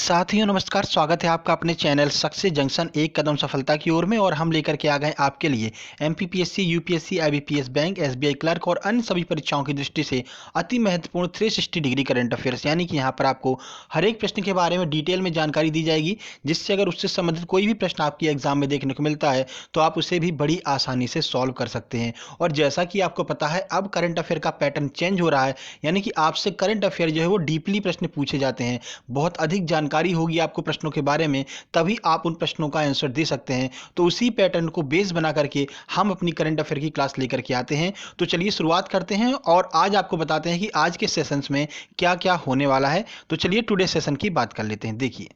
साथियों नमस्कार, स्वागत है आपका अपने चैनल सक्सेस जंक्शन एक कदम सफलता की ओर में। और हम लेकर के आ गए आपके लिए MPPSC, UPSC, IBPS, bank, SBI clerk और अन्य सभी परीक्षाओं की दृष्टि से अति महत्वपूर्ण 360 डिग्री करंट अफेयर्स, यानी कि यहाँ पर आपको हर एक प्रश्न के बारे में डिटेल में जानकारी दी जाएगी, जिससे अगर उससे संबंधित कोई भी प्रश्न आपके एग्जाम में देखने को मिलता है तो आप उसे भी बड़ी आसानी से सॉल्व कर सकते हैं। और जैसा कि आपको पता है, अब करंट अफेयर का पैटर्न चेंज हो रहा है, यानी कि आपसे करंट अफेयर जो है वो डीपली प्रश्न पूछे जाते हैं। बहुत अधिक जानकारी होगी आपको प्रश्नों के बारे में, तभी आप उन प्रश्नों का आंसर दे सकते हैं। तो उसी पैटर्न को बेस बना करके हम अपनी करंट अफेयर की क्लास लेकर के आते हैं। तो चलिए शुरुआत करते हैं और आज आपको बताते हैं कि आज के सेशंस में क्या क्या होने वाला है। तो चलिए टुडे सेशन की बात कर लेते हैं। देखिए,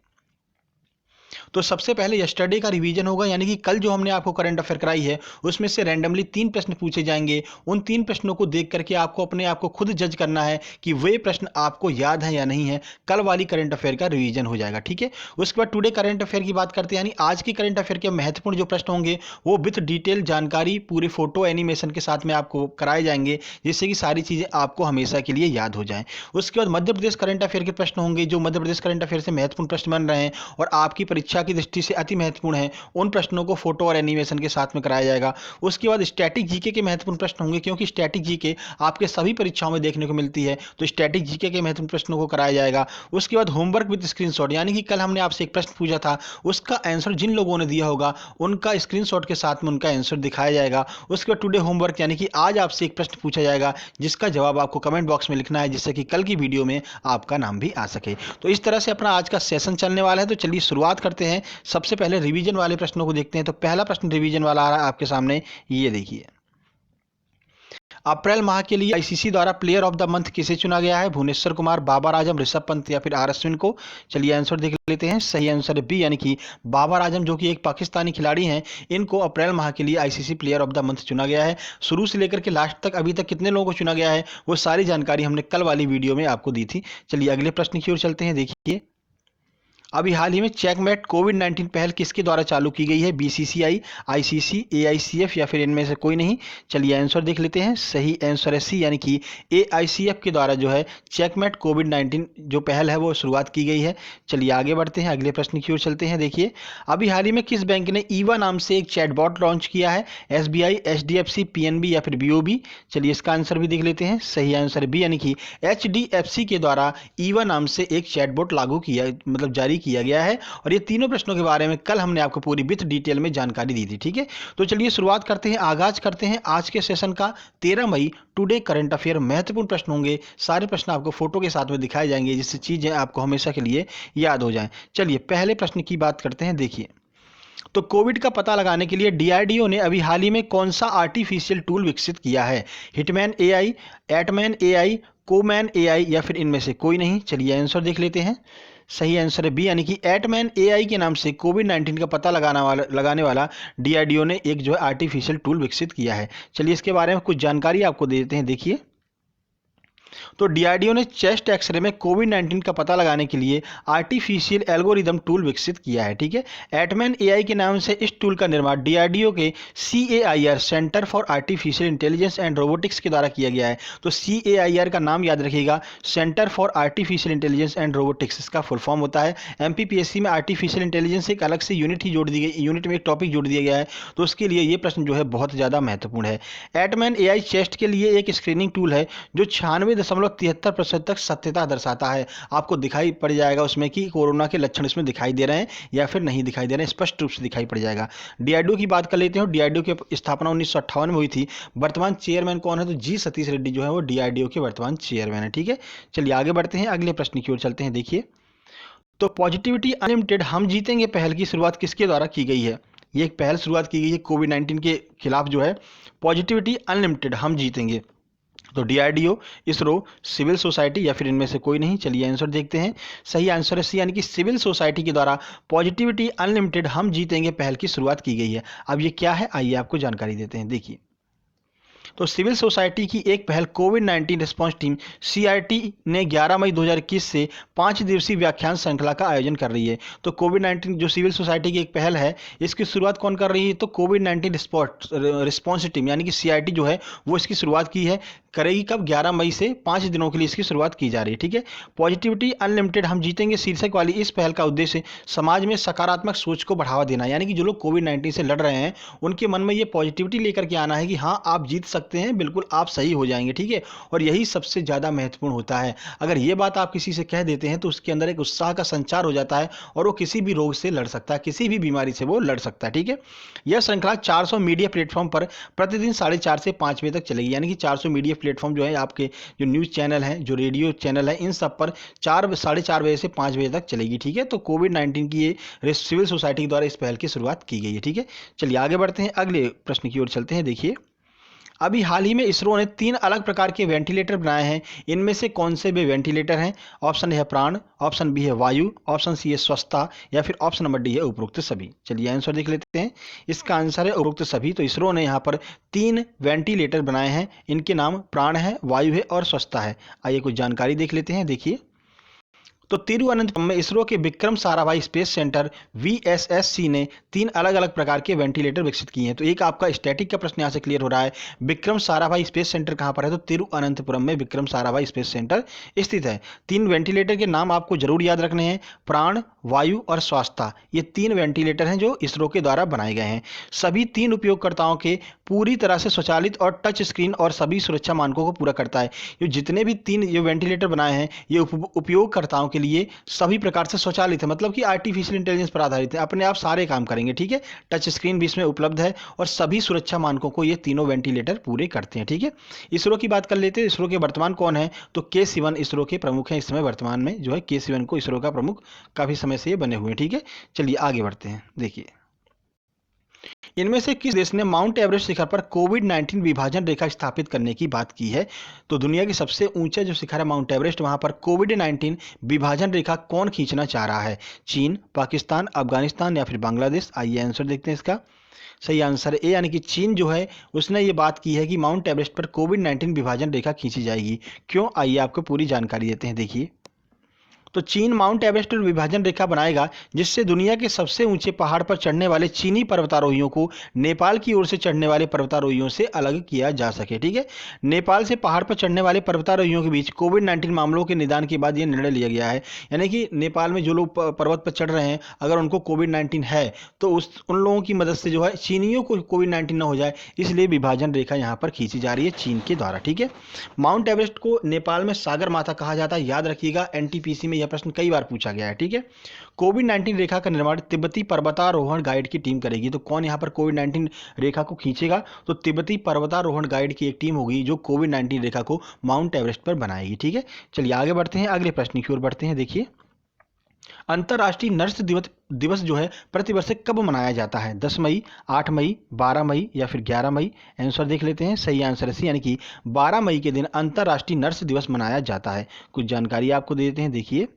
तो सबसे पहले यस्टरडे का रिवीजन होगा, यानी कि कल जो हमने आपको करंट अफेयर कराई है उसमें से रैंडमली 3 प्रश्न पूछे जाएंगे। उन 3 प्रश्नों को देख करके आपको अपने आप को खुद जज करना है कि वे प्रश्न आपको याद है या नहीं है। कल वाली करंट अफेयर का रिवीजन हो जाएगा, ठीक है। उसके बाद टुडे करंट अफेयर की बात करते हैं, यानी आज की करंट अफेयर के महत्वपूर्ण जो प्रश्न होंगे वो विथ डिटेल जानकारी पूरी फोटो एनिमेशन के साथ में आपको कराए जाएंगे, जिससे कि सारी चीज़ें आपको हमेशा के लिए याद हो जाएं। उसके बाद मध्य प्रदेश करंट अफेयर के प्रश्न होंगे, जो मध्य प्रदेश करंट अफेयर से महत्वपूर्ण प्रश्न बन रहे हैं और आपकी परीक्षा की दृष्टि से अति महत्वपूर्ण है। उन प्रश्नों को फोटो और एनिमेशन के साथ में कराया जाएगा। उसके बाद स्टैटिक जीके के महत्वपूर्ण प्रश्न होंगे, क्योंकि स्टैटिक जीके आपके सभी परीक्षाओं में देखने को मिलती है, तो स्टैटिक जीके के महत्वपूर्ण प्रश्नों को कराया जाएगा। उसके बाद होमवर्क विद स्क्रीनशॉट, यानी कि कल हमने आपसे एक प्रश्न पूछा था, उसका आंसर जिन लोगों ने दिया होगा उनका स्क्रीनशॉट के साथ में उनका आंसर दिखाया जाएगा। उसके बाद टुडे होमवर्क, यानी कि आज आपसे एक प्रश्न पूछा जाएगा जिसका जवाब आपको कमेंट बॉक्स में लिखना है, जिससे कि कल की वीडियो में आपका नाम भी आ सके। तो इस तरह से अपना आज का सेशन चलने वाला है। तो चलिए शुरुआत करते हैं। सबसे पहले रिवीजन वाले प्रश्नों को देखते हैं। तो पहला प्रश्न रिवीजन वाला आ रहा है आपके सामने, ये देखिए। अप्रैल माह के लिए आईसीसी द्वारा प्लेयर ऑफ द मंथ किसे चुना गया है? भुवनेश्वर कुमार, बाबर आजम, ऋषभ पंत या फिर आर अश्विन को? चलिए आंसर देख लेते हैं। सही आंसर है बी, यानी कि बाबर आजम, जो कि एक पाकिस्तानी खिलाड़ी हैं। इनको अप्रैल माह के लिए ICC player of the month चुना गया है। शुरू से लेकर के लास्ट तक अभी तक कितने लोगों को चुना गया है वो सारी जानकारी हमने कल वाली वीडियो में आपको दी थी। चलिए अगले प्रश्न की ओर चलते हैं। देखिए, अभी हाल ही में चेकमेट कोविड-19 पहल किसके द्वारा चालू की गई है? बीसीसीआई, आईसीसी, एआईसीएफ या फिर इनमें से कोई नहीं? चलिए आंसर देख लेते हैं। सही आंसर है सी, यानी कि एआईसीएफ के द्वारा जो है चेकमेट कोविड-19 जो पहल है वो शुरुआत की गई है। चलिए आगे बढ़ते हैं, अगले प्रश्न की ओर चलते हैं। देखिए, अभी हाल ही में किस बैंक ने ईवा नाम से एक चैटबॉट लॉन्च किया है? एसबीआई, एचडीएफसी, पीएनबी या फिर बीओबी? चलिए इसका आंसर भी देख लेते हैं। सही आंसर बी, यानी कि एचडीएफसी के द्वारा ईवा नाम से एक चैटबॉट लागू किया, मतलब जारी किया गया है। और ये तीनों प्रश्नों के बारे में कल हमने आपको पूरी विथ डिटेल में जानकारी दी थी, ठीक है। तो चलिए शुरुआत करते हैं, आगाज करते हैं आज के सेशन का। 13 मई टुडे करंट अफेयर महत्वपूर्ण प्रश्न होंगे। सारे प्रश्न आपको फोटो के साथ में दिखाए जाएंगे, जिससे चीजें आपको हमेशा के लिए याद हो जाएं। चलिए पहले प्रश्न की बात करते हैं। देखिए, तो कोविड का पता लगाने के लिए डीआरडीओ ने अभी हाल ही में कौन सा आर्टिफिशियल टूल विकसित किया है? हिटमैन एआई, एटमैन एआई, कोमैन एआई या फिर इनमें से कोई नहीं? चलिए आंसर देख लेते हैं। सही आंसर है बी, यानी कि एटमैन एआई के नाम से कोविड-19 का पता लगाने वाला डीआरडीओ ने एक जो है आर्टिफिशियल टूल विकसित किया है। चलिए इसके बारे में कुछ जानकारी आपको दे देते हैं। देखिए, तो डीआरडीओ ने चेस्ट एक्सरे में कोविड-19 का पता लगाने के लिए आर्टिफिशियल एल्गोरिदम टूल विकसित किया है, ठीक है। एटमैन एआई के नाम से इस टूल का निर्माण डीआरडीओ के CAIR, centre for artificial intelligence and robotics के द्वारा किया गया है। तो सीएआईआर का नाम याद रखिएगा, centre for artificial intelligence and robotics, इसका फुल फॉर्म होता है। एमपीपीएससी में आर्टिफिशियल इंटेलिजेंस एक अलग से यूनिट ही जोड़ दी गई, यूनिट में एक टॉपिक जोड़ दिया गया है, तो उसके लिए ये प्रश्न जो है बहुत ज़्यादा महत्वपूर्ण है। एटमैन एआई चेस्ट के लिए एक स्क्रीनिंग टूल है जो 96.73% तक सत्यता दर्शाता है। आपको दिखाई पड़ जाएगा उसमें कि कोरोना के लक्षण इसमें दिखाई दे रहे हैं या फिर नहीं दिखाई दे रहे हैं, स्पष्ट रूप से दिखाई पड़ जाएगा। डीआरडीओ की बात कर लेते हैं। डीआरडीओ की स्थापना 1958 में हुई थी। वर्तमान चेयरमैन कौन है? तो जी सतीश रेड्डी जो है वो डीआरडीओ के वर्तमान चेयरमैन है, ठीक है। चलिए आगे बढ़ते हैं, अगले प्रश्न की ओर चलते हैं। देखिए, तो पॉजिटिविटी अनलिमिटेड हम जीतेंगे पहल की शुरुआत किसके द्वारा की गई है? ये एक पहल शुरुआत की गई है कोविड-19 के खिलाफ, जो है पॉजिटिविटी अनलिमिटेड हम जीतेंगे। तो डीआरडीओ, इसरो, सिविल सोसाइटी या फिर इनमें से कोई नहीं? चलिए आंसर देखते हैं। सही आंसर है सी, यानी कि सिविल सोसाइटी के द्वारा पॉजिटिविटी अनलिमिटेड हम जीतेंगे पहल की शुरुआत की गई है। अब ये क्या है, आइए आपको जानकारी देते हैं। देखिए, तो सिविल सोसाइटी की एक पहल कोविड-19 रिस्पांस टीम सीआरटी ने 11 मई 2021 से 5 दिवसीय व्याख्यान श्रृंखला का आयोजन कर रही है। तो कोविड-19 जो सिविल सोसाइटी की एक पहल है, इसकी शुरुआत कौन कर रही है? तो कोविड-19 रिस्पांस टीम, यानी कि सीआरटी जो है वो इसकी शुरुआत की है। करेगी कब? 11 मई से 5 दिनों के लिए इसकी शुरुआत की जा रही है। ठीक है। पॉजिटिविटी अनलिमिटेड हम जीतेंगे शीर्षक वाली इस पहल का उद्देश्य समाज में सकारात्मक सोच को बढ़ावा देना, यानी कि जो लोग कोविड-19 से लड़ रहे हैं उनके मन में ये पॉजिटिविटी लेकर के आना है कि हाँ, आप जीत सकते हैं, बिल्कुल आप सही हो जाएंगे। ठीक है। और यही सबसे ज़्यादा महत्वपूर्ण होता है। अगर ये बात आप किसी से कह देते हैं तो उसके अंदर एक उत्साह का संचार हो जाता है और वो किसी भी रोग से लड़ सकता है, किसी भी बीमारी से वो लड़ सकता है। ठीक है। यह श्रृंखला 400 मीडिया प्लेटफॉर्म पर प्रतिदिन 4:30 से 5 बजे तक चलेगी, यानी कि 400 मीडिया प्लेटफॉर्म जो है आपके, जो न्यूज़ चैनल हैं, जो रेडियो चैनल हैं, इन सब पर 4 बजे से 5 बजे तक चलेगी। ठीक है। तो कोविड-19 की ये सिविल सोसाइटी के द्वारा इस पहल की शुरुआत की गई है। ठीक है। चलिए आगे बढ़ते हैं, अगले प्रश्न की ओर चलते हैं। देखिए, अभी हाल ही में इसरो ने 3 अलग प्रकार के वेंटिलेटर बनाए हैं। इनमें से कौन से वे वेंटिलेटर हैं? ऑप्शन ए है प्राण, ऑप्शन बी है वायु, ऑप्शन सी है स्वच्छता, या फिर ऑप्शन नंबर डी है उपरोक्त सभी। चलिए आंसर देख लेते हैं। इसका आंसर है उपरोक्त सभी। तो इसरो ने यहाँ पर 3 वेंटिलेटर बनाए हैं। इनके नाम प्राण है, वायु है और स्वच्छता है। आइए कुछ जानकारी देख लेते हैं। देखिए, तो तिरुवनंतपुरम में इसरो के Vikram Sarabhai space centre VSSC ने 3 अलग अलग प्रकार के वेंटिलेटर विकसित किए हैं। तो एक आपका स्टैटिक का प्रश्न यहाँ से क्लियर हो रहा है। विक्रम साराभाई स्पेस सेंटर कहाँ पर है? तो तिरुवनंतपुरम में विक्रम साराभाई स्पेस सेंटर स्थित है। 3 वेंटिलेटर के नाम आपको जरूर याद रखने हैं, प्राण, वायु और स्वास्थ्य। ये 3 वेंटिलेटर हैं जो इसरो के द्वारा बनाए गए हैं। सभी 3 उपयोगकर्ताओं के पूरी तरह से स्वचालित और टच स्क्रीन और सभी सुरक्षा मानकों को पूरा करता है। ये जितने भी 3 ये वेंटिलेटर बनाए हैं ये उपयोगकर्ताओं के लिए सभी प्रकार से स्वचालित है, मतलब कि आर्टिफिशियल इंटेलिजेंस पर आधारित है, अपने आप सारे काम करेंगे। ठीक है। टच स्क्रीन भी इसमें उपलब्ध है और सभी सुरक्षा मानकों को ये तीनों वेंटिलेटर पूरे करते हैं। ठीक है। इसरो की बात कर लेते हैं। इसरो के वर्तमान कौन है? तो के सिवन इसरो के प्रमुख हैं। इस समय वर्तमान में जो है के सिवन को इसरो का प्रमुख काफी समय से ये बने हुए हैं। ठीक है। चलिए आगे बढ़ते हैं। देखिए, इनमें से किस देश ने माउंट एवरेस्ट शिखर पर कोविड-19 विभाजन रेखा स्थापित करने की बात की है? तो दुनिया की सबसे ऊंचा जो शिखर है माउंट एवरेस्ट, वहां पर कोविड-19 विभाजन रेखा कौन खींचना चाह रहा है? चीन, पाकिस्तान, अफगानिस्तान या फिर बांग्लादेश? आइए आंसर देखते हैं इसका। सही आंसर है ए, यानी कि चीन जो है उसने ये बात की है कि माउंट एवरेस्ट पर कोविड-19 विभाजन रेखा खींची जाएगी। क्यों? आइए आपको पूरी जानकारी देते हैं। देखिए, तो चीन माउंट एवरेस्ट पर विभाजन रेखा बनाएगा जिससे दुनिया के सबसे ऊंचे पहाड़ पर चढ़ने वाले चीनी पर्वतारोहियों को नेपाल की ओर से चढ़ने वाले पर्वतारोहियों से अलग किया जा सके। ठीक है। नेपाल से पहाड़ पर चढ़ने वाले पर्वतारोहियों के बीच कोविड-19 मामलों के निदान के बाद यह निर्णय लिया गया है। यानी कि नेपाल में जो लोग पर्वत पर चढ़ रहे हैं, अगर उनको कोविड-19 है तो उन लोगों की मदद से जो है चीनियों को कोविड-19 न हो जाए, इसलिए विभाजन रेखा यहाँ पर खींची जा रही है चीन के द्वारा। ठीक है। माउंट एवरेस्ट को नेपाल में सागर माथा कहा जाता है, याद रखिएगा। एनटीपीसी में यह प्रश्न कई बार पूछा गया है। ठीक है। कोविड-19 रेखा का निर्माण तिब्बती पर्वतारोहण गाइड की टीम करेगी। तो कौन यहां पर कोविड-19 रेखा को खींचेगा? तो तिब्बती पर्वतारोहण गाइड की एक टीम होगी जो कोविड-19 रेखा को माउंट एवरेस्ट पर बनाएगी। ठीक है। चलिए आगे बढ़ते हैं, अगले प्रश्न की ओर बढ़ते हैं। देखिए, अंतर्राष्ट्रीय नर्स दिवस जो है प्रतिवर्ष कब मनाया जाता है? 10 मई, 8 मई, 12 मई या फिर 11 मई? आंसर देख लेते हैं। सही आंसर है सी, यानी कि 12 मई के दिन अंतर्राष्ट्रीय नर्स दिवस मनाया जाता है। कुछ जानकारी आपको दे देते हैं। देखिए,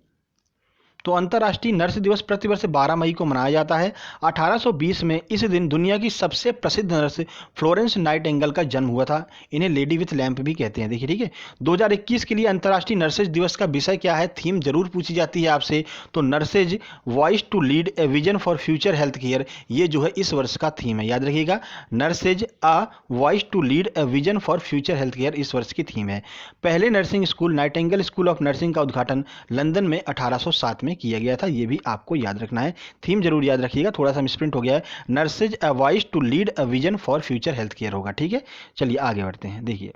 तो अंतर्राष्ट्रीय नर्स दिवस प्रतिवर्ष 12 मई को मनाया जाता है। 1820 में इस दिन दुनिया की सबसे प्रसिद्ध नर्स फ्लोरेंस नाइटिंगेल का जन्म हुआ था। इन्हें लेडी विथ लैंप भी कहते हैं। देखिए, ठीक है। 2021 के लिए अंतर्राष्ट्रीय नर्सेज दिवस का विषय क्या है? थीम जरूर पूछी जाती है आपसे। तो nurses voice to lead a vision for future health care, ये जो है इस वर्ष का थीम है। याद रखिएगा, nurses a voice to lead a vision for future health care इस वर्ष की थीम है। पहले nursing school Nightingale school of nursing का उद्घाटन लंदन में 1807 में किया गया था। ये भी आपको याद रखना है। थीम जरूर याद रखिएगा, थोड़ा सा मिसप्रिंट हो गया है। Nurses a voice to lead a vision for future health care होगा। ठीक है। चलिए आगे बढ़ते हैं। देखिए,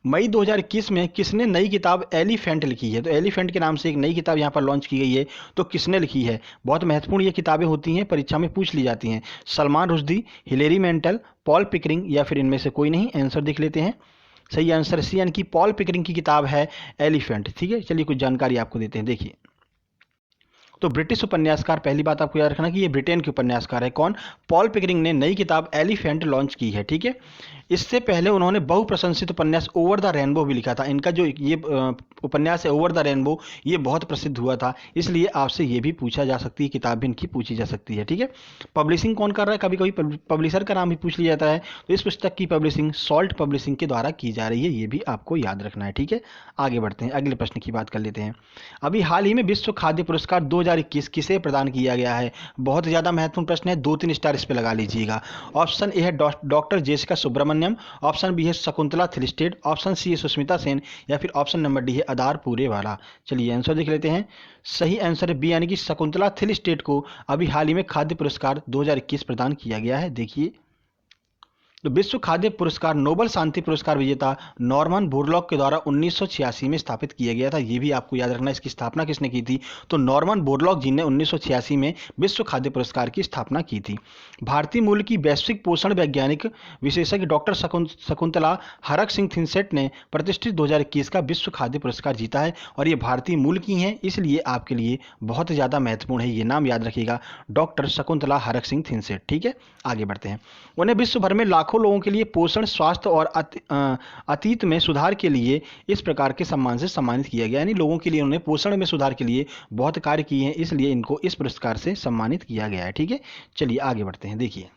मई 2021 में किसने नई किताब एलिफेंट लिखी है? तो एलिफेंट के नाम से एक नई किताब यहाँ पर लॉन्च की गई है। तो किसने लिखी है? बहुत महत्वपूर्ण ये किताबें होती हैं, परीक्षा में पूछ ली जाती हैं। Salman Rushdie, Hillary mental, Paul Pickering या फिर इनमें से कोई नहीं? आंसर देख लेते हैं। सही आंसर सी, यानी कि पॉल पिकरिंग की किताब है एलिफेंट। ठीक है। चलिए कुछ जानकारी आपको देते हैं। देखिए, तो ब्रिटिश उपन्यासकार, पहली बात आपको याद रखना कि ये ब्रिटेन के उपन्यासकार है। कौन? पॉल पिकरिंग ने नई किताब एलिफेंट लॉन्च की है। ठीक है। इससे पहले उन्होंने बहुप्रशंसित उपन्यास ओवर द रेनबो भी लिखा था। इनका जो ये उपन्यास है ओवर द रेनबो, ये बहुत प्रसिद्ध हुआ था, इसलिए आपसे ये भी पूछा जा सकती है, किताब भी इनकी पूछी जा सकती है। ठीक है। पब्लिशिंग कौन कर रहा है? कभी कभी पब्लिशर का नाम भी पूछ लिया जाता है। तो इस पुस्तक की पब्लिशिंग सॉल्ट पब्लिशिंग के द्वारा की जा रही है, ये भी आपको याद रखना है। ठीक है। आगे बढ़ते हैं, अगले प्रश्न की बात कर लेते हैं। अभी हाल ही में विश्व खाद्य पुरस्कार 2021 किसे प्रदान किया गया है? बहुत ज़्यादा महत्वपूर्ण प्रश्न है, 2-3 स्टार इस पे लगा लीजिएगा। ऑप्शन ए है doctor Jessica Subramaniam, option b है शकुंतला थिलिस्टेड, ऑप्शन सी है सुष्मिता सेन, या फिर ऑप्शन नंबर डी है आधार पूरेवाला। चलिए आंसर देख लेते हैं। सही आंसर है बी यानी कि शकुंतला थिलिस्टेड को अभी हाल ही में खाद्य पुरस्कार 2021 प्रदान किया गया है। देखिए, तो विश्व खाद्य पुरस्कार नोबेल शांति पुरस्कार विजेता नॉर्मन बोरलॉग के द्वारा 1986 में स्थापित किया गया था। ये भी आपको याद रखना, इसकी स्थापना किसने की थी? तो नॉर्मन बोरलॉग जी ने 1986 में विश्व खाद्य पुरस्कार की स्थापना की थी। भारतीय मूल की वैश्विक पोषण वैज्ञानिक विशेषज्ञ डॉक्टर शकुंतला हरक सिंह थिनसेट ने प्रतिष्ठित 2021 का विश्व खाद्य पुरस्कार जीता है और ये भारतीय मूल की हैं, इसलिए आपके लिए बहुत ज़्यादा महत्वपूर्ण है, ये नाम याद रखिएगा, डॉक्टर शकुंतला हरक सिंह थिनसेट। ठीक है, आगे बढ़ते हैं। उन्हें विश्व भर में लाखों लोगों के लिए पोषण, स्वास्थ्य और अतीत में सुधार के लिए इस प्रकार के सम्मान से सम्मानित किया गया। यानी लोगों के लिए उन्होंने पोषण में सुधार के लिए बहुत कार्य किए हैं, इसलिए इनको इस पुरस्कार से सम्मानित किया गया है। ठीक है, चलिए आगे बढ़ते हैं। देखिए,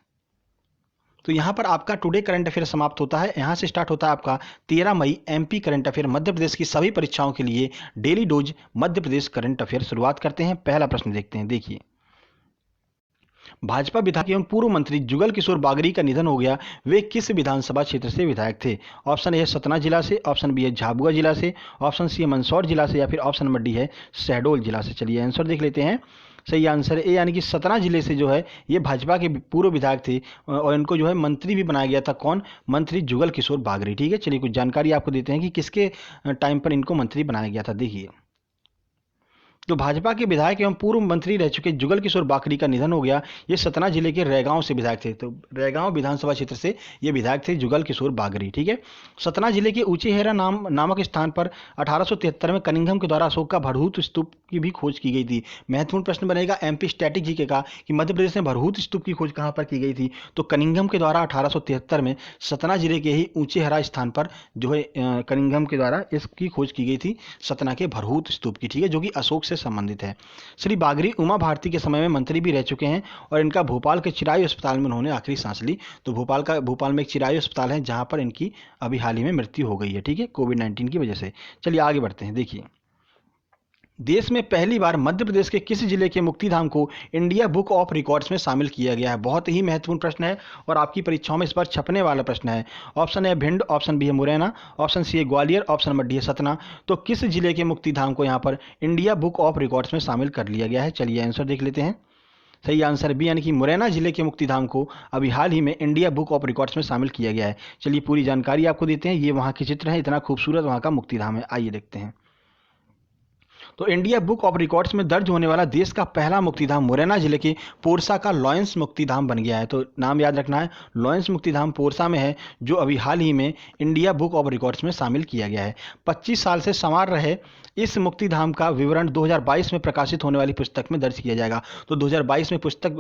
तो यहाँ पर आपका टुडे करंट अफेयर समाप्त होता है। यहाँ से स्टार्ट होता है आपका 13 मई MP current affair, Madhya Pradesh की सभी परीक्षाओं के लिए daily dose Madhya Pradesh current affair. शुरुआत करते हैं, पहला प्रश्न देखते हैं। देखिए, भाजपा विधायक एवं पूर्व मंत्री जुगल किशोर बागरी का निधन हो गया, वे किस विधानसभा क्षेत्र से विधायक थे? ऑप्शन ए है सतना जिला से, ऑप्शन बी है झाबुआ जिला से, ऑप्शन सी है मंदसौर जिला से, या फिर ऑप्शन नंबर डी है शहडोल जिला से। चलिए आंसर देख लेते हैं। सही आंसर ए यानी कि सतना जिले से जो है ये भाजपा के पूर्व विधायक थे और इनको जो है मंत्री भी बनाया गया था। कौन? मंत्री जुगल किशोर बागरी। ठीक है, चलिए कुछ जानकारी आपको देते हैं कि किसके टाइम पर इनको मंत्री बनाया गया था। देखिए, तो भाजपा के विधायक एवं पूर्व मंत्री रह चुके जुगल किशोर बाकरी का निधन हो गया। ये सतना जिले के रैगांव से विधायक थे, तो रैगांव विधानसभा क्षेत्र से ये विधायक थे जुगल किशोर बागरी। ठीक है, सतना जिले के ऊंचीहेरा नामक स्थान पर 1873 में कनिंघम के द्वारा अशोक का भरहूत स्तूप की भी खोज की गई थी। महत्वपूर्ण प्रश्न बनेगा एमपी स्टैटिक जीके का कि मध्य प्रदेश में भरहूत स्तूप की खोज कहाँ पर की गई थी? तो कनिंघम के द्वारा 1873 में सतना जिले के ही ऊंचीहेरा स्थान पर जो है कनिंघम के द्वारा इसकी खोज की गई थी, सतना के भरहूत स्तूप की। ठीक है, जो कि अशोक से संबंधित है। श्री बागरी उमा भारती के समय में मंत्री भी रह चुके हैं और इनका भोपाल के चिरायु अस्पताल में उन्होंने आखिरी सांस ली। तो भोपाल में एक चिरायु अस्पताल है जहां पर इनकी अभी हाल ही में मृत्यु हो गई है। ठीक है, कोविड-19 की वजह से। चलिए आगे बढ़ते हैं। देखिए, देश में पहली बार मध्य प्रदेश के किस जिले के मुक्तिधाम को इंडिया बुक ऑफ रिकॉर्ड्स में शामिल किया गया है? बहुत ही महत्वपूर्ण प्रश्न है और आपकी परीक्षाओं में इस बार छपने वाला प्रश्न है। ऑप्शन है भिंड, ऑप्शन बी है मुरैना, ऑप्शन सी है ग्वालियर, ऑप्शन नंबर डी है सतना। तो किस जिले के मुक्तिधाम को यहाँ पर इंडिया बुक ऑफ रिकॉर्ड्स में शामिल कर लिया गया है? चलिए आंसर देख लेते हैं। सही आंसर बी यानी कि मुरैना जिले के मुक्तिधाम को अभी हाल ही में इंडिया बुक ऑफ रिकॉर्ड्स में शामिल किया गया है। चलिए पूरी जानकारी आपको देते हैं। ये वहाँ के चित्र है, इतना खूबसूरत वहाँ का मुक्तिधाम है। आइए देखते हैं। तो इंडिया बुक ऑफ रिकॉर्ड्स में दर्ज होने वाला देश का पहला मुक्तिधाम मुरैना जिले के पोरसा का लॉयंस मुक्तिधाम बन गया है। तो नाम याद रखना है, लॉयंस मुक्तिधाम पोरसा में है, जो अभी हाल ही में इंडिया बुक ऑफ रिकॉर्ड्स में शामिल किया गया है। 25 साल से संवार रहे इस मुक्तिधाम का विवरण 2022 में प्रकाशित होने वाली पुस्तक में दर्ज किया जाएगा। तो 2022 में पुस्तक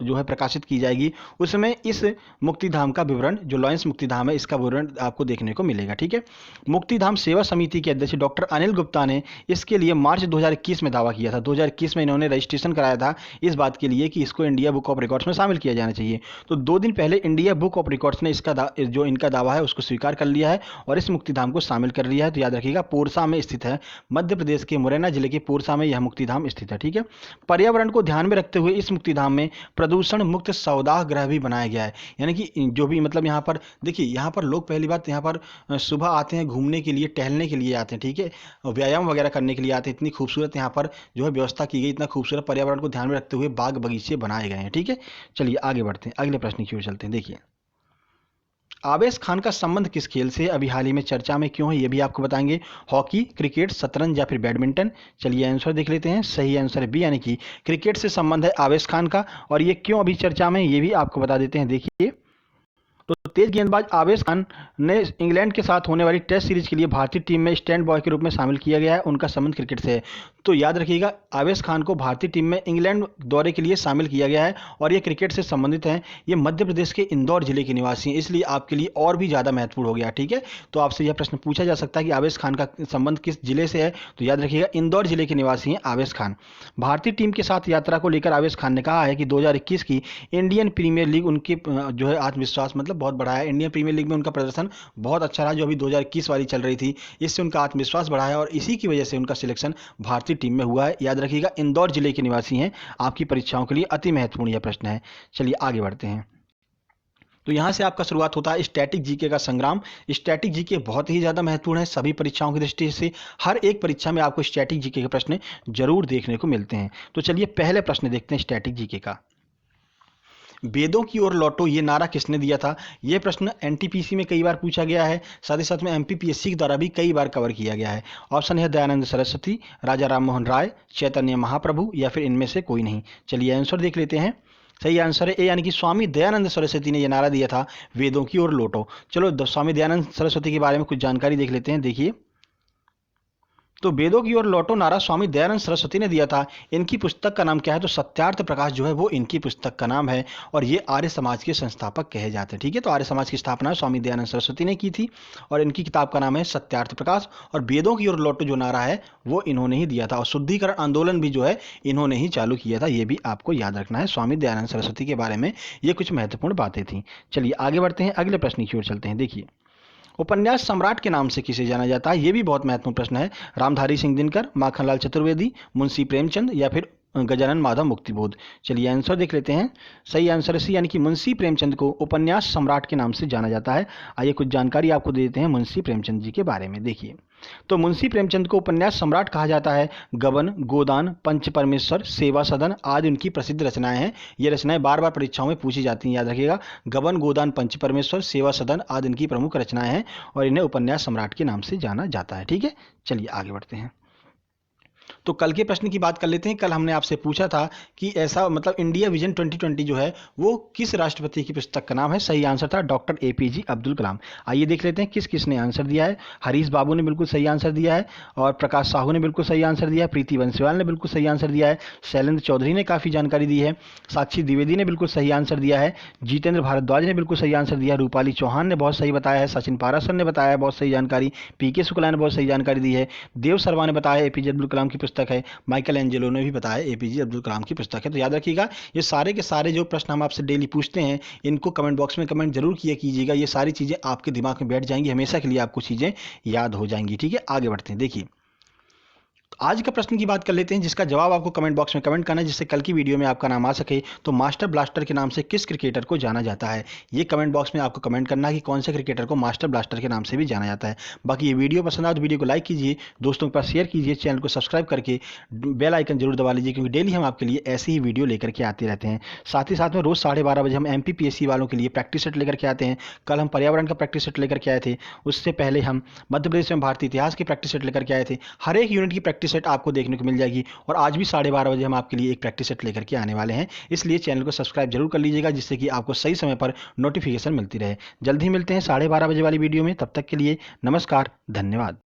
जो है प्रकाशित की जाएगी, उसमें इस मुक्तिधाम का विवरण, जो लॉयंस मुक्तिधाम है, इसका विवरण आपको देखने को मिलेगा। ठीक है, मुक्तिधाम सेवा समिति के अध्यक्ष डॉक्टर अनिल गुप्ता ने इसके लिए मार्च 2021 में दावा किया था। 2021 में इन्होंने रजिस्ट्रेशन कराया था इस बात के लिए कि इसको इंडिया बुक ऑफ रिकॉर्ड्स में शामिल किया जाना चाहिए। तो 2 दिन पहले इंडिया बुक ऑफ रिकॉर्ड्स ने इसका जो इनका दावा है उसको स्वीकार कर लिया है और इस मुक्तिधाम को शामिल कर लिया है। तो याद रखिएगा, पोरसा में स्थित है, मध्य प्रदेश के मुरैना जिले के पोरसा में यह मुक्तिधाम स्थित है। ठीक है, पर्यावरण को ध्यान में रखते हुए इस मुक्तिधाम में प्रदूषण मुक्त सौदाह गृह भी बनाया गया है। यानी कि जो भी मतलब यहाँ पर देखिए, यहाँ पर लोग पहली बात यहाँ पर सुबह आते हैं घूमने के लिए, टहलने के लिए आते हैं। ठीक है, व्यायाम वगैरह करने के लिए आते हैं। इतनी खूबसूरत यहाँ पर जो है व्यवस्था की गई, इतना खूबसूरत पर्यावरण को ध्यान में रखते हुए बाग बगीचे बनाए गए हैं। ठीक है, चलिए आगे बढ़ते हैं, अगले प्रश्न की ओर चलते हैं। देखिए, आवेश खान का संबंध किस खेल से अभी हाल ही में चर्चा में क्यों है, ये भी आपको बताएंगे। हॉकी, क्रिकेट, शतरंज या फिर बैडमिंटन। चलिए आंसर देख लेते हैं। सही आंसर बी यानी कि क्रिकेट से संबंध है आवेश खान का, और ये क्यों अभी चर्चा में, ये भी आपको बता देते हैं। देखिए, तो तेज गेंदबाज आवेश खान ने इंग्लैंड के साथ होने वाली टेस्ट सीरीज के लिए भारतीय टीम में स्टैंड बॉय के रूप में शामिल किया गया है। उनका संबंध क्रिकेट से है। तो याद रखिएगा, आवेश खान को भारतीय टीम में इंग्लैंड दौरे के लिए शामिल किया गया है और ये क्रिकेट से संबंधित हैं। ये मध्य प्रदेश के इंदौर जिले के निवासी हैं, इसलिए आपके लिए और भी ज़्यादा महत्वपूर्ण हो गया। ठीक है, तो आपसे यह प्रश्न पूछा जा सकता है कि आवेश खान का संबंध किस जिले से है? तो याद रखिएगा, इंदौर जिले के निवासी हैं आवेश खान। भारतीय टीम के साथ यात्रा को लेकर आवेश खान ने कहा है कि 2021 की इंडियन प्रीमियर लीग उनके जो है आत्मविश्वास मतलब मतलब बहुत बढ़ा है। इंडियन प्रीमियर लीग में उनका प्रदर्शन बहुत अच्छा रहा, जो अभी 2021 वाली चल रही थी। इससे उनका आत्मविश्वास बढ़ा है और इसी की वजह से उनका सिलेक्शन भारतीय टीम में हुआ है। याद रखिएगा, इंदौर जिले के निवासी हैं। आपकी परीक्षाओं के लिए अति महत्वपूर्ण यह प्रश्न है। चलिए आगे बढ़ते हैं। तो यहाँ से आपका शुरुआत होता है स्टैटिक जीके का संग्राम। स्टैटिक जीके बहुत ही ज़्यादा महत्वपूर्ण है सभी परीक्षाओं की दृष्टि से। हर एक परीक्षा में आपको स्टैटिक जीके के प्रश्न जरूर देखने को मिलते हैं। तो चलिए पहले प्रश्न देखते हैं स्टैटिक जीके का। वेदों की ओर लौटो, ये नारा किसने दिया था? यह प्रश्न एनटीपीसी में कई बार पूछा गया है, साथ ही साथ में एमपीपीएससी के द्वारा भी कई बार कवर किया गया है। ऑप्शन है दयानंद सरस्वती, राजा राम मोहन राय, चैतन्य महाप्रभु या फिर इनमें से कोई नहीं। चलिए आंसर देख लेते हैं। सही आंसर है ए, यानी कि स्वामी दयानंद सरस्वती ने यह नारा दिया था, वेदों की ओर लौटो। चलो स्वामी दयानंद सरस्वती के बारे में कुछ जानकारी देख लेते हैं। देखिए, तो वेदों की ओर लौटो नारा स्वामी दयानंद सरस्वती ने दिया था। इनकी पुस्तक का नाम क्या है? तो सत्यार्थ प्रकाश जो है वो इनकी पुस्तक का नाम है और ये आर्य समाज के संस्थापक कहे जाते हैं। ठीक है, तो आर्य समाज की स्थापना स्वामी दयानंद सरस्वती ने की थी और इनकी किताब का नाम है सत्यार्थ प्रकाश। और वेदों की ओर लौटो जो नारा है वो इन्होंने ही दिया था और शुद्धिकरण आंदोलन भी जो है इन्होंने ही चालू किया था। ये भी आपको याद रखना है स्वामी दयानंद सरस्वती के बारे में, ये कुछ महत्वपूर्ण बातें थी। चलिए आगे बढ़ते हैं, अगले प्रश्न की ओर चलते हैं। देखिए, उपन्यास सम्राट के नाम से किसे जाना जाता है? यह भी बहुत महत्वपूर्ण प्रश्न है। रामधारी सिंह दिनकर, माखनलाल चतुर्वेदी, मुंशी प्रेमचंद या फिर गजानन माधव मुक्तिबोध। चलिए आंसर देख लेते हैं। सही आंसर सी, यानी कि मुंशी प्रेमचंद को उपन्यास सम्राट के नाम से जाना जाता है। आइए कुछ जानकारी आपको दे देते हैं मुंशी प्रेमचंद जी के बारे में। देखिए, तो मुंशी प्रेमचंद को उपन्यास सम्राट कहा जाता है। गबन, गोदान, पंच परमेश्वर, सेवा सदन आदि उनकी प्रसिद्ध रचनाएं हैं। ये रचनाएं बार बार परीक्षाओं में पूछी जाती हैं, याद रखिएगा। गबन, गोदान, पंच परमेश्वर, सेवा सदन आदि इनकी प्रमुख रचनाएं हैं और इन्हें उपन्यास सम्राट के नाम से जाना जाता है। ठीक है, चलिए आगे बढ़ते हैं। तो कल के प्रश्न की बात कर लेते हैं। कल हमने आपसे पूछा था कि ऐसा मतलब इंडिया विजन 2020 जो है वो किस राष्ट्रपति की पुस्तक का नाम है? सही आंसर था डॉक्टर एपीजे अब्दुल कलाम। आइए देख लेते हैं किस किसने आंसर दिया है। हरीश बाबू ने बिल्कुल सही आंसर दिया है और प्रकाश साहू ने बिल्कुल सही आंसर दिया है। प्रीति बंसीवाल ने बिल्कुल सही आंसर दिया है। शैलेंद्र चौधरी ने काफ़ी जानकारी दी है। साक्षी द्विवेदी ने बिल्कुल सही आंसर दिया है। जितेंद्र भारद्वाज ने बिल्कुल सही आंसर दिया है। रूपाली चौहान ने बहुत सही बताया है। सचिन पारासर ने बताया बहुत सही जानकारी। पीके शुक्ला ने बहुत सही जानकारी दी है। देव शर्मा ने बताया एपीजे अब्दुल कलाम की पुस्तक है। माइकल एंजेलो ने भी बताया एपीजे अब्दुल कलाम की पुस्तक है। तो याद रखिएगा, ये सारे के सारे जो प्रश्न हम आपसे डेली पूछते हैं इनको कमेंट बॉक्स में कमेंट जरूर किया कीजिएगा। ये सारी चीज़ें आपके दिमाग में बैठ जाएंगी, हमेशा के लिए आपको चीज़ें याद हो जाएंगी। ठीक है, आगे बढ़ते हैं। देखिए, आज का प्रश्न की बात कर लेते हैं जिसका जवाब आपको कमेंट बॉक्स में कमेंट करना है, जिससे कल की वीडियो में आपका नाम आ सके। तो मास्टर ब्लास्टर के नाम से किस क्रिकेटर को जाना जाता है? ये कमेंट बॉक्स में आपको कमेंट करना है कि कौन से क्रिकेटर को मास्टर ब्लास्टर के नाम से भी जाना जाता है। बाकी ये वीडियो पसंद आए तो वीडियो को लाइक कीजिए, दोस्तों के पास शेयर कीजिए, चैनल को सब्सक्राइब करके बेल आइकन जरूर दबा लीजिए, क्योंकि डेली हम आपके लिए ऐसी ही वीडियो लेकर के आते रहते हैं। साथ ही साथ में रोज़ 12:30 बजे हम एमपीपीएससी वालों के लिए प्रैक्टिस सेट लेकर के आते हैं। कल हम पर्यावरण का प्रैक्टिस सेट लेकर के आए थे, उससे पहले हम मध्य प्रदेश में भारतीय इतिहास की प्रैक्टिस सेट लेकर के आए थे। हर एक यूनिट की प्रैक्टिस सेट आपको देखने को मिल जाएगी और आज भी 12:30 बजे हम आपके लिए एक प्रैक्टिस सेट लेकर के आने वाले हैं। इसलिए चैनल को सब्सक्राइब जरूर कर लीजिएगा, जिससे कि आपको सही समय पर नोटिफिकेशन मिलती रहे। जल्द ही मिलते हैं 12:30 बजे वाली वीडियो में। तब तक के लिए नमस्कार, धन्यवाद।